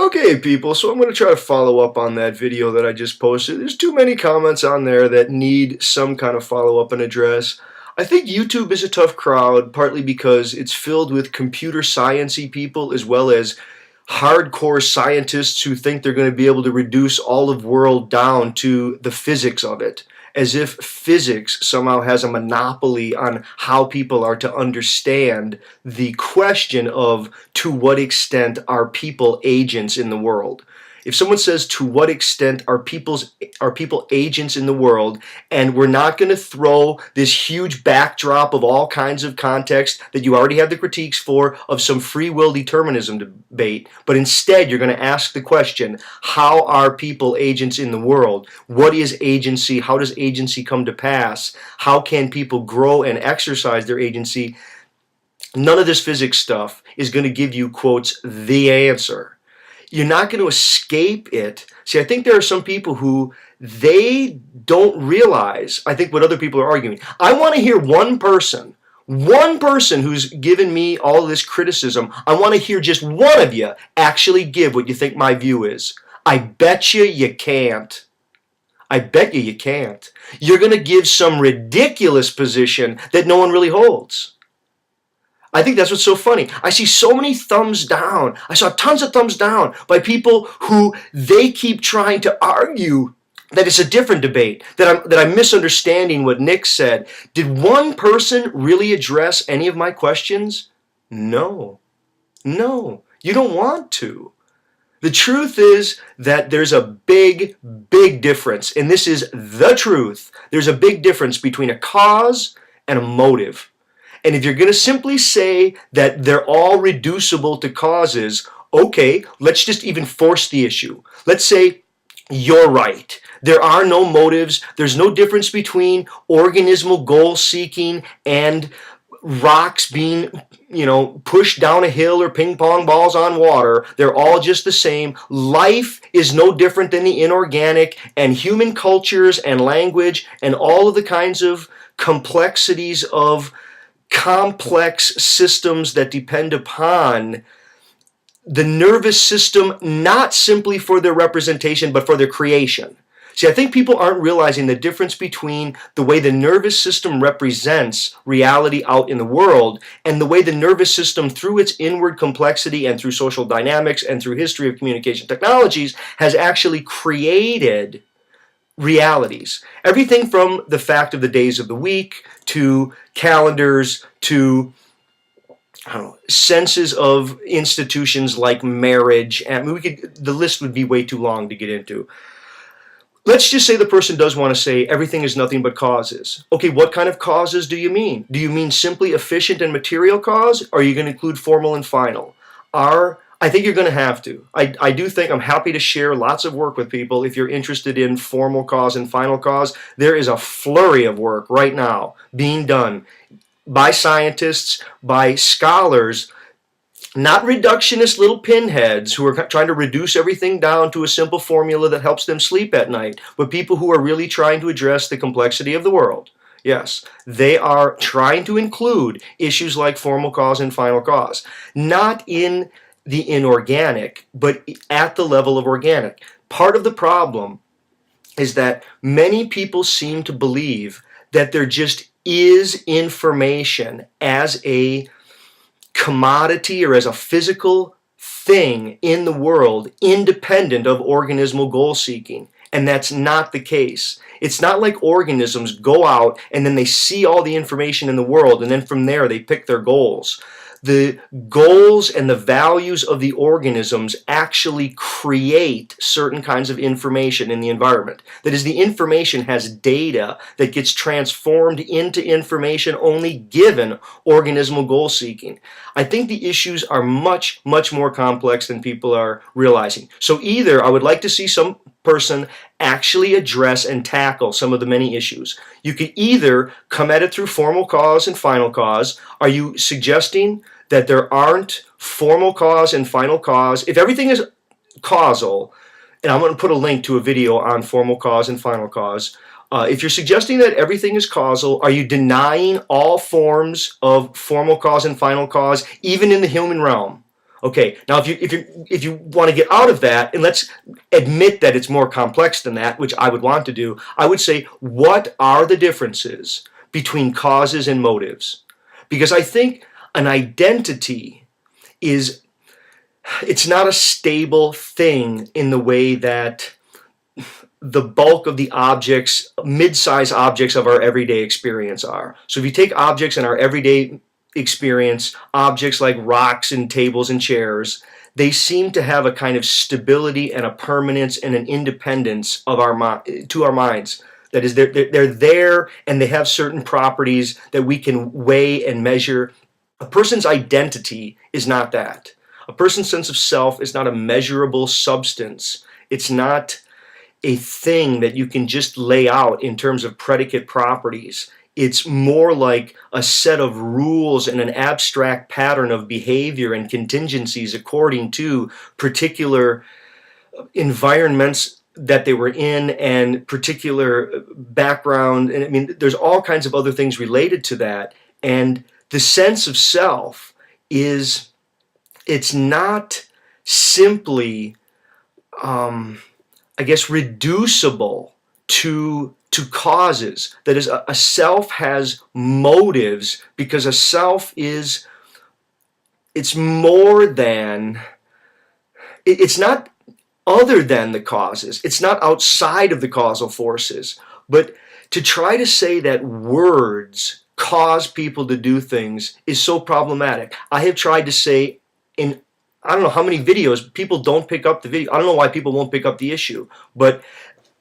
Okay, people, so I'm going to try to follow up on that video that I just posted. There's too many comments on there that need some kind of follow-up and address. I think YouTube is a tough crowd, partly because it's filled with computer science-y people as well as hardcore scientists who think they're going to be able to reduce all of world down to the physics of it, as if physics somehow has a monopoly on how people are to understand the question of to what extent are people agents in the world. If someone says to what extent are people agents in the world, and we're not going to throw this huge backdrop of all kinds of context that you already have the critiques for of some free will determinism debate, but instead you're going to ask the question, how are people agents in the world? What is agency? How does agency come to pass? How can people grow and exercise their agency? None of this physics stuff is going to give you, quotes, the answer. You're not going to escape it. See, I think there are some people who they don't realize, I think, what other people are arguing. I want to hear one person who's given me all this criticism. I want to hear just one of you actually give what you think my view is. I bet you can't. I bet you can't. You're going to give some ridiculous position that no one really holds. I think that's what's so funny. I see so many thumbs down. I saw tons of thumbs down by people who they keep trying to argue that it's a different debate, that I'm misunderstanding what Nick said. Did one person really address any of my questions? No. No. You don't want to. The truth is that there's a big, big difference, and this is the truth. There's a big difference between a cause and a motive. And if you're going to simply say that they're all reducible to causes, okay, let's just even force the issue. Let's say you're right. There are no motives. There's no difference between organismal goal seeking and rocks being, pushed down a hill or ping pong balls on water. They're all just the same. Life is no different than the inorganic, and human cultures and language and all of the kinds of complexities of complex systems that depend upon the nervous system, not simply for their representation, but for their creation. See, I think people aren't realizing the difference between the way the nervous system represents reality out in the world and the way the nervous system, through its inward complexity and through social dynamics and through history of communication technologies, has actually created realities. Everything from the fact of the days of the week to calendars to senses of institutions like marriage. And the list would be way too long to get into. Let's just say the person does want to say everything is nothing but causes. Okay, what kind of causes do you mean? Do you mean simply efficient and material cause? Or are you going to include formal and final? I think you're going to have to. I do think I'm happy to share lots of work with people if you're interested in formal cause and final cause. There is a flurry of work right now being done by scientists, by scholars, not reductionist little pinheads who are trying to reduce everything down to a simple formula that helps them sleep at night, but people who are really trying to address the complexity of the world. Yes, they are trying to include issues like formal cause and final cause, not in the inorganic, but at the level of organic. Part of the problem is that many people seem to believe that there just is information as a commodity or as a physical thing in the world independent of organismal goal seeking. And that's not the case. It's not like organisms go out and then they see all the information in the world and then from there they pick their goals. The goals and the values of the organisms actually create certain kinds of information in the environment. That is, the information has data that gets transformed into information only given organismal goal seeking. I think the issues are much, much more complex than people are realizing. So either I would like to see some person actually address and tackle some of the many issues. You could either come at it through formal cause and final cause. Are you suggesting that there aren't formal cause and final cause? If everything is causal, and I'm going to put a link to a video on formal cause and final cause, if you're suggesting that everything is causal, are you denying all forms of formal cause and final cause, even in the human realm? Okay, now if you want to get out of that, and let's admit that it's more complex than that, which I would want to do, I would say, what are the differences between causes and motives? Because I think an identity is, it's not a stable thing in the way that the bulk of the objects, mid-size objects of our everyday experience are. So if you take objects in our everyday experience, objects like rocks and tables and chairs, they seem to have a kind of stability and a permanence and an independence of to our minds. That is, they're there, and they have certain properties that we can weigh and measure. A person's identity is not that. A person's sense of self is not a measurable substance. It's not a thing that you can just lay out in terms of predicate properties. It's more like a set of rules and an abstract pattern of behavior and contingencies according to particular environments that they were in and particular background. And I mean, there's all kinds of other things related to that. And the sense of self is, it's not simply, I guess, reducible to causes. That is, a self has motives, because a self is, it's more than, it's not other than the causes. It's not outside of the causal forces. But to try to say that words cause people to do things is so problematic. I have tried to say in, I don't know how many videos, people don't pick up the video. I don't know why people won't pick up the issue, but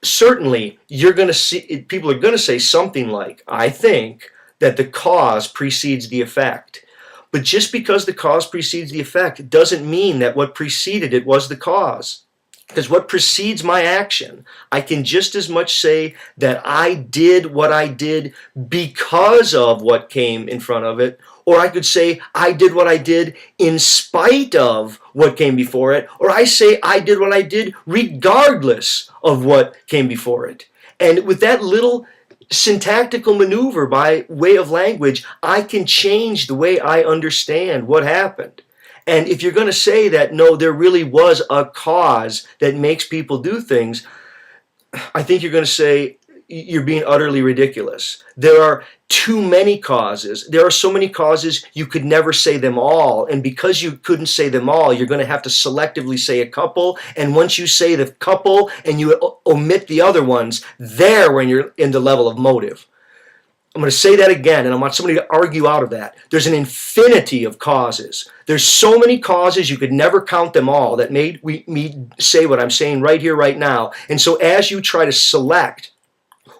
certainly you're going to see, people are going to say something like, I think that the cause precedes the effect. But just because the cause precedes the effect doesn't mean that what preceded it was the cause. Because what precedes my action, I can just as much say that I did what I did because of what came in front of it, or I could say I did what I did in spite of what came before it, or I say I did what I did regardless of what came before it. And with that little syntactical maneuver by way of language, I can change the way I understand what happened. And if you're going to say that, no, there really was a cause that makes people do things, I think you're going to say you're being utterly ridiculous. There are too many causes. There are so many causes, you could never say them all. And because you couldn't say them all, you're going to have to selectively say a couple. And once you say the couple and you omit the other ones, there when you're in the level of motive. I'm going to say that again, and I want somebody to argue out of that. There's an infinity of causes. There's so many causes, you could never count them all, that made me say what I'm saying right here, right now. And so as you try to select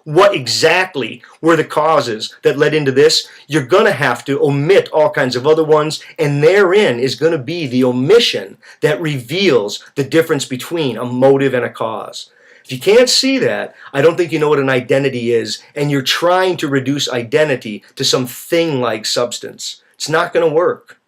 what exactly were the causes that led into this, you're going to have to omit all kinds of other ones, and therein is going to be the omission that reveals the difference between a motive and a cause. If you can't see that, I don't think you know what an identity is, and you're trying to reduce identity to some thing like substance. It's not going to work.